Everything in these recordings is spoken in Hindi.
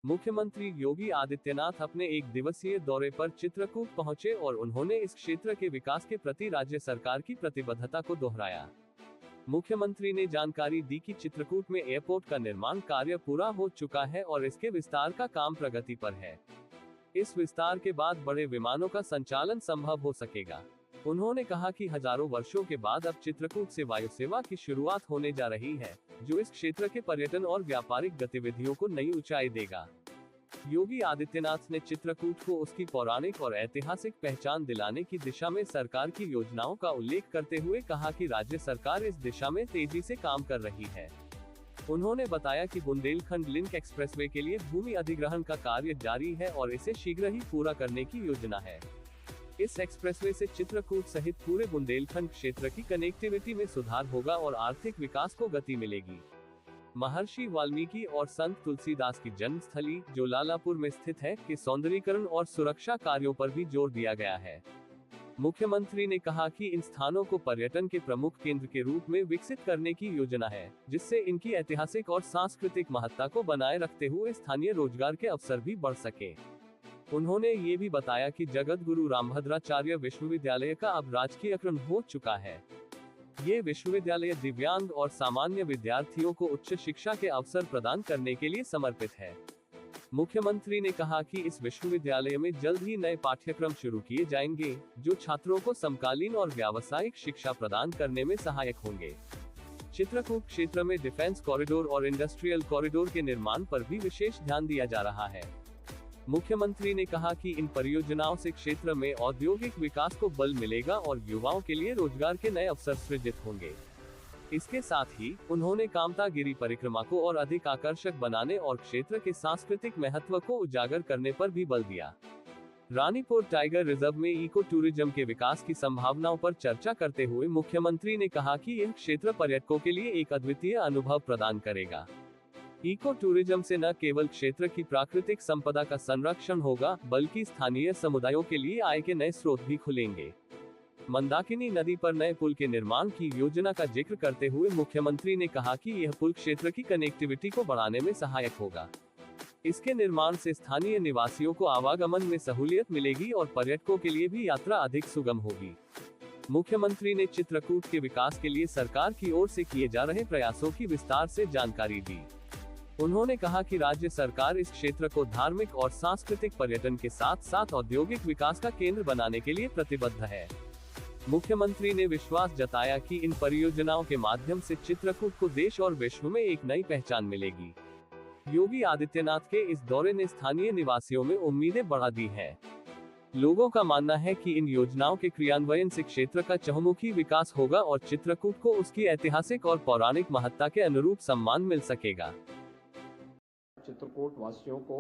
मुख्यमंत्री योगी आदित्यनाथ अपने एक दिवसीय दौरे पर चित्रकूट पहुंचे और उन्होंने इस क्षेत्र के विकास के प्रति राज्य सरकार की प्रतिबद्धता को दोहराया। मुख्यमंत्री ने जानकारी दी कि चित्रकूट में एयरपोर्ट का निर्माण कार्य पूरा हो चुका है और इसके विस्तार का काम प्रगति पर है। इस विस्तार के बाद बड़े विमानों का संचालन संभव हो सकेगा। उन्होंने कहा कि हजारों वर्षों के बाद अब चित्रकूट से वायु सेवा की शुरुआत होने जा रही है, जो इस क्षेत्र के पर्यटन और व्यापारिक गतिविधियों को नई ऊंचाई देगा। योगी आदित्यनाथ ने चित्रकूट को उसकी पौराणिक और ऐतिहासिक पहचान दिलाने की दिशा में सरकार की योजनाओं का उल्लेख करते हुए कहा कि राज्य सरकार इस दिशा में तेजी से काम कर रही है। उन्होंने बताया कि बुंदेलखंड लिंक एक्सप्रेसवे के लिए भूमि अधिग्रहण का कार्य जारी है और इसे शीघ्र ही पूरा करने की योजना है। इस एक्सप्रेसवे से चित्रकूट सहित पूरे बुंदेलखंड क्षेत्र की कनेक्टिविटी में सुधार होगा और आर्थिक विकास को गति मिलेगी। महर्षि वाल्मीकि और संत तुलसीदास की जन्मस्थली, जो लालापुर में स्थित है, के सौंदर्यीकरण और सुरक्षा कार्यों पर भी जोर दिया गया है। मुख्यमंत्री ने कहा कि इन स्थानों को पर्यटन के प्रमुख केंद्र के रूप में विकसित करने की योजना है, जिससे इनकी ऐतिहासिक और सांस्कृतिक महत्ता को बनाए रखते हुए स्थानीय रोजगार के अवसर भी बढ़ सके। उन्होंने ये भी बताया कि जगत गुरु रामभद्राचार्य विश्वविद्यालय का अब राजकीयकरण हो चुका है। ये विश्वविद्यालय दिव्यांग और सामान्य विद्यार्थियों को उच्च शिक्षा के अवसर प्रदान करने के लिए समर्पित है। मुख्यमंत्री ने कहा कि इस विश्वविद्यालय में जल्द ही नए पाठ्यक्रम शुरू किए जाएंगे, जो छात्रों को समकालीन और व्यावसायिक शिक्षा प्रदान करने में सहायक होंगे। चित्रकूट क्षेत्र में डिफेंस कॉरिडोर और इंडस्ट्रियल कॉरिडोर के निर्माण पर भी विशेष ध्यान दिया जा रहा है। मुख्यमंत्री ने कहा कि इन परियोजनाओं से क्षेत्र में औद्योगिक विकास को बल मिलेगा और युवाओं के लिए रोजगार के नए अवसर सृजित होंगे। इसके साथ ही उन्होंने कामतागिरी परिक्रमा को और अधिक आकर्षक बनाने और क्षेत्र के सांस्कृतिक महत्व को उजागर करने पर भी बल दिया। रानीपुर टाइगर रिजर्व में इको टूरिज्म के विकास की संभावनाओं पर चर्चा करते हुए मुख्यमंत्री ने कहा कि यह क्षेत्र पर्यटकों के लिए एक अद्वितीय अनुभव प्रदान करेगा। इको टूरिज्म से न केवल क्षेत्र की प्राकृतिक संपदा का संरक्षण होगा, बल्कि स्थानीय समुदायों के लिए आय के नए स्रोत भी खुलेंगे। मंदाकिनी नदी पर नए पुल के निर्माण की योजना का जिक्र करते हुए मुख्यमंत्री ने कहा कि यह पुल क्षेत्र की कनेक्टिविटी को बढ़ाने में सहायक होगा। इसके निर्माण से स्थानीय निवासियों को आवागमन में सहूलियत मिलेगी और पर्यटकों के लिए भी यात्रा अधिक सुगम होगी। मुख्यमंत्री ने चित्रकूट के विकास के लिए सरकार की ओर से किए जा रहे प्रयासों की विस्तार से जानकारी दी। उन्होंने कहा कि राज्य सरकार इस क्षेत्र को धार्मिक और सांस्कृतिक पर्यटन के साथ साथ औद्योगिक विकास का केंद्र बनाने के लिए प्रतिबद्ध है। मुख्यमंत्री ने विश्वास जताया कि इन परियोजनाओं के माध्यम से चित्रकूट को देश और विश्व में एक नई पहचान मिलेगी। योगी आदित्यनाथ के इस दौरे ने स्थानीय निवासियों में उम्मीदें बढ़ा दी हैं। लोगों का मानना है कि इन योजनाओं के क्रियान्वयन से क्षेत्र का चहुमुखी विकास होगा और चित्रकूट को उसकी ऐतिहासिक और पौराणिक महत्ता के अनुरूप सम्मान मिल सकेगा। चित्रकूट वासियों को,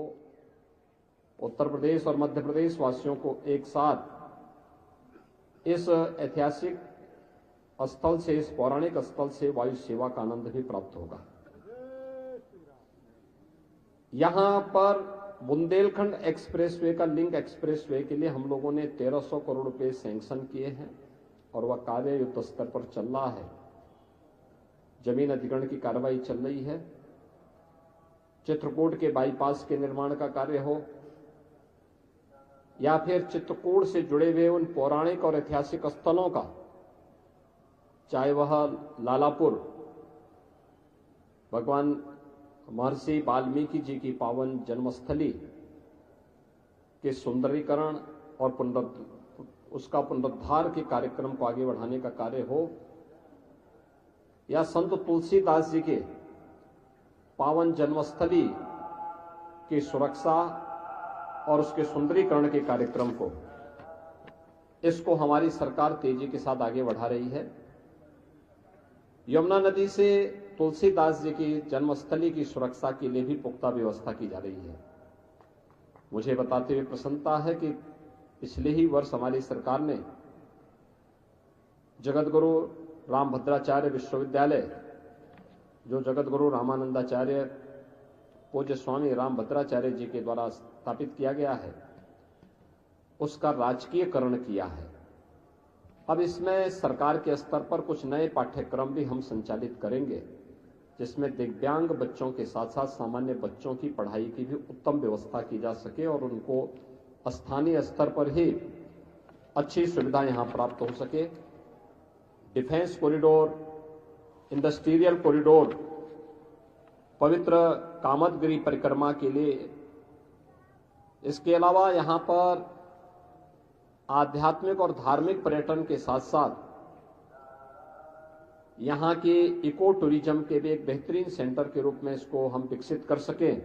उत्तर प्रदेश और मध्य प्रदेश वासियों को एक साथ इस ऐतिहासिक स्थल से, इस पौराणिक स्थल से वायु सेवा का आनंद भी प्राप्त होगा। यहां पर बुंदेलखंड एक्सप्रेसवे का, लिंक एक्सप्रेसवे के लिए हम लोगों ने 1300 करोड़ रुपए सैंक्शन किए हैं और वह कार्य युद्ध स्तर पर चल रहा है। जमीन अधिग्रहण की कार्रवाई चल रही है। चित्रकूट के बाईपास के निर्माण का कार्य हो या फिर चित्रकूट से जुड़े हुए उन पौराणिक और ऐतिहासिक स्थलों का, चाहे वह लालापुर, भगवान महर्षि वाल्मीकि जी की पावन जन्मस्थली के सुंदरीकरण और उसका पुनरुद्धार के कार्यक्रम को आगे बढ़ाने का कार्य हो, या संत तुलसीदास जी के पावन जन्मस्थली की सुरक्षा और उसके सुंदरीकरण के कार्यक्रम को, इसको हमारी सरकार तेजी के साथ आगे बढ़ा रही है। यमुना नदी से तुलसीदास जी की जन्मस्थली की सुरक्षा के लिए भी पुख्ता व्यवस्था की जा रही है। मुझे बताते हुए प्रसन्नता है कि पिछले ही वर्ष हमारी सरकार ने जगत गुरु रामभद्राचार्य विश्वविद्यालय, जो जगत गुरु रामानंदाचार्य पूज्य स्वामी रामभद्राचार्य जी के द्वारा स्थापित किया गया है, उसका राजकीयकरण किया है। अब इसमें सरकार के स्तर पर कुछ नए पाठ्यक्रम भी हम संचालित करेंगे जिसमें दिव्यांग बच्चों के साथ साथ सामान्य बच्चों की पढ़ाई की भी उत्तम व्यवस्था की जा सके और उनको स्थानीय स्तर पर ही अच्छी सुविधा यहां प्राप्त हो सके। डिफेंस कॉरिडोर, इंडस्ट्रियल कॉरिडोर, पवित्र कामदगिरी परिक्रमा के लिए, इसके अलावा यहां पर आध्यात्मिक और धार्मिक पर्यटन के साथ साथ यहां के इको टूरिज्म के भी एक बेहतरीन सेंटर के रूप में इसको हम विकसित कर सकें,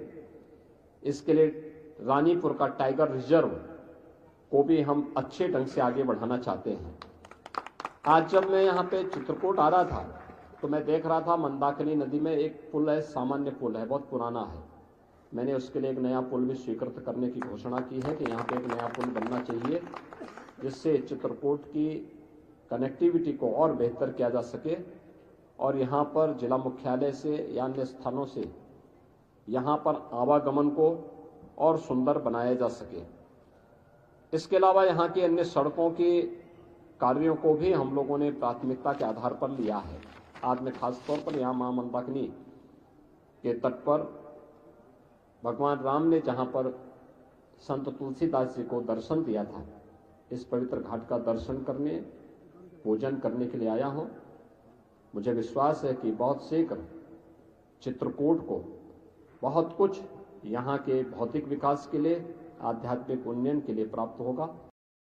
इसके लिए रानीपुर का टाइगर रिजर्व को भी हम अच्छे ढंग से आगे बढ़ाना चाहते हैं। आज जब मैं यहां पे चित्रकूट आ रहा था तो मैं देख रहा था मंदाकिनी नदी में एक पुल है, सामान्य पुल है, बहुत पुराना है। मैंने उसके लिए एक नया पुल भी स्वीकृत करने की घोषणा की है कि यहाँ पे एक नया पुल बनना चाहिए, जिससे चित्रकूट की कनेक्टिविटी को और बेहतर किया जा सके और यहाँ पर जिला मुख्यालय से या अन्य स्थानों से यहाँ पर आवागमन को और सुंदर बनाया जा सके। इसके अलावा यहाँ की अन्य सड़कों के कार्यों को भी हम लोगों ने प्राथमिकता के आधार पर लिया है। आज मैं खास तौर पर यहाँ मां मंदाकिनी के तट पर भगवान राम ने जहाँ पर संत तुलसीदास जी को दर्शन दिया था, इस पवित्र घाट का दर्शन करने, पूजन करने के लिए आया हूँ। मुझे विश्वास है कि बहुत शीघ्र चित्रकूट को बहुत कुछ यहाँ के भौतिक विकास के लिए, आध्यात्मिक उन्नयन के लिए प्राप्त होगा।